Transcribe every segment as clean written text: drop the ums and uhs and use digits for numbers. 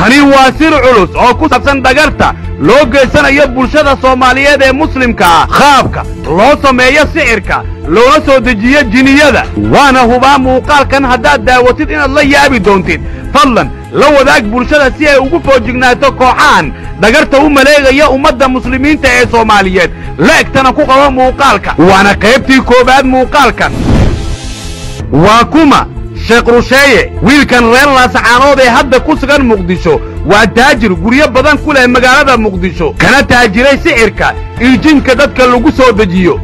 tani waa sir culus oo ku saabsan dhagarta loo geysanayo bulshada Soomaaliyeed ee muslimka ah qaabka loo sameeyo sixirka loona soo dejiyo jiniyada waana hubaa muuqaalkan haddaad daawatid inaad la yaabi doontid fadlan la wadaag bulshada si ay ugu foojignaato kooxahan dhagarta u maleegaya ummadda muslimiinta ee Soomaaliyeed leegtana ku qabo muuqaalka waana qaybtii koobaad muuqaalkan waa kuma Sheekh Rusheeye wiilkan reer Laascaanood ee hadda ku sugan Muqdisho waa taajir guryo badan ku leh magaalada Muqdisho kana taajiray sixirka iyo jinka dadka lagu soo dejiyo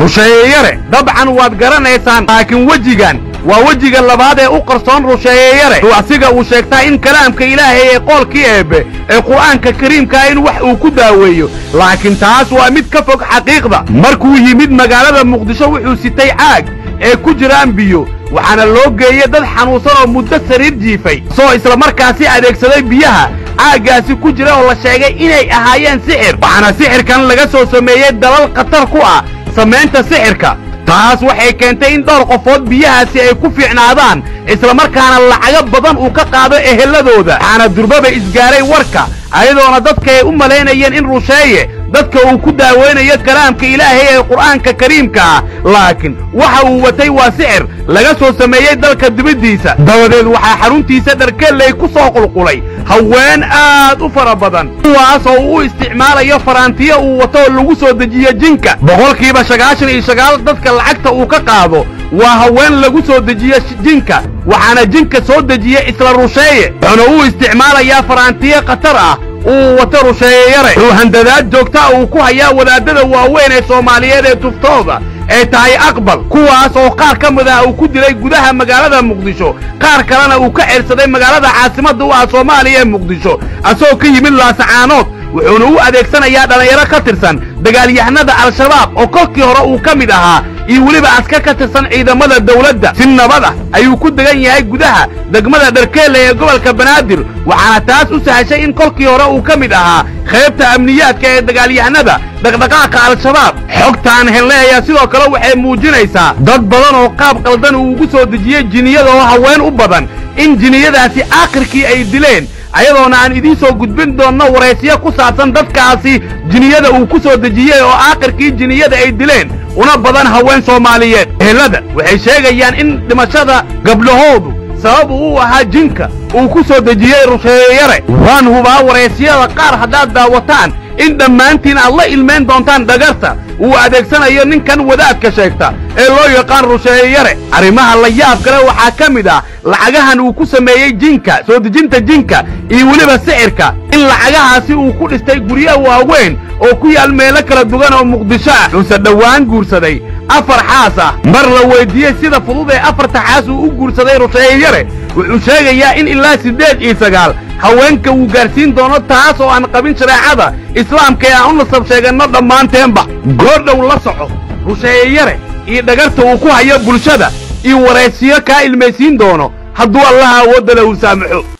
Rusheeye dabcan waad garanaysaan laakiin wajigan waa wajiga labaad ee u qarsoon Rusheeye asiga uu sheegtaa in kalaamka Ilaahay ee qolkii eebe ee Qur'aanka Kariimka in wax uu ku daaweeyo laakiin taas waa mid ka fog xaqiiqda markuu yimid magaalada Muqdisho wuxuu sitay caag ee ku jiraan biyo waxaana loo geeyay dad xanuunsan oo muddo sariir jiifay soo isla markaasi adeegsaday biyaha caagaasi ku jira oo la sheegay inay ahaayeen sixir waxaana sixirkan laga soo sameeyay dalal khatar ku ah sameynta sixirka taas waxay keentay in dhowr qofood biyahaasi ay ku fiicnaadaan isla markaana lacago badan uu ka qaado eheladooda waxaana durbaba isgaaray warka ayadoona dadka ay u malaynayeen in Rusheeye dadka uu ku daaweynayo kalaamka Ilaahay ee Qur'aanka Kariimka laakiin waxa uu watay waa sixir laga soo sameeyay dalka dibadiisa dawadeed waxa xaruntiisa dharkeelay ku soo qulqulay haween aad u fara badan kuwaas oo uu isticmaalayo faraantiyo uu wato lagu soo dejiyo jinka boqolkiiba 99 dadka lacagta uu ka qaado waa haween lagu soo dejiyo jinka waxaana jinka soo dejiya isla Rusheeye wuxuuna uu isticmaalayaa faraantiyo khatar ah uu wato Rusheeye wuxuu handadaad joogta uu ku hayaa wadaadada waaweyn ee Soomaaliyeed ee tuftooda ee tahay aqbal kuwaas oo qaar ka mid ah uu ku dilay gudaha magaalada Muqdisho qaar kalena uu ka xirsaday magaalada caasimadda u ah Soomaaliya ee Muqdisho asoo ka yimid Laascaanood wuxuuna u adeegsanayaa dhalinyaro ka tirsan dagaalyahanada al-shabaab oo kolkii hore uu ka mid ahaa iyo waliba askar ka tirsan ciidamada dawladda si nabad ah ayuu ku degan yahay gudaha degmada Dharkeeley ee gobolka Banaadir waxaana taas u sahashay in kolkii hore uu ka mid ahaa qaybta amniyaadka ee dagaalyahanada dhaqdhaqaaqa al-shabaab xogtaan helaya sidoo kale waxay muujinaysaa dad badan oo qaab qaldan uu ugu soo dejiyay jiniyada oo haween u badan in jiniyadaasi aakhirkii ay dileen ayadoona aan idin soo gudbin doonno wareysiyo ku saabsan dadkaasi jiniyada uu ku soo dejiyay oo aakhirkii jiniyada ay dileen una badan haween Soomaaliyeed ehelada waxay sheegayaan in dhimashada gabdhahoodu sabab uu ahaa jinka uu ku soo dejiyay Rusheeye waan hubaa wareysiyada qaar haddaad daawataan in dhammaantiin aad la ilmeen doontaan dhagarta uu adeegsanayo ninkan wadaadka sheegta ee loo yaqaan Rusheeye arrimaha la yaab kale waxaa ka mid ah lacagahan uu ku sameeyay jinka soo dejinta jinka iyo waliba sixirka in lacagahaasi uu ku dhistay guryo waaweyn oo ku yaal meelo kala duwan oo Muqdisho ah uu dhawaan guursaday afar xaas ah mar la weydiiyay sida fudud ee afarta xaas uu u guursaday Rusheeye wuxuu sheegayaa in ilaa 8 haweenka uu gaarsiin doono taas oo aan qabin shariicada islaamka ee aan u nasab sheegano dhammaanteenba goordhow la soco Rusheeye iyo dhagarta uu ku hayo bulshada iyo wareysiyo ka ilmaysiin doono hadduu Allah awoodda uu saamaxo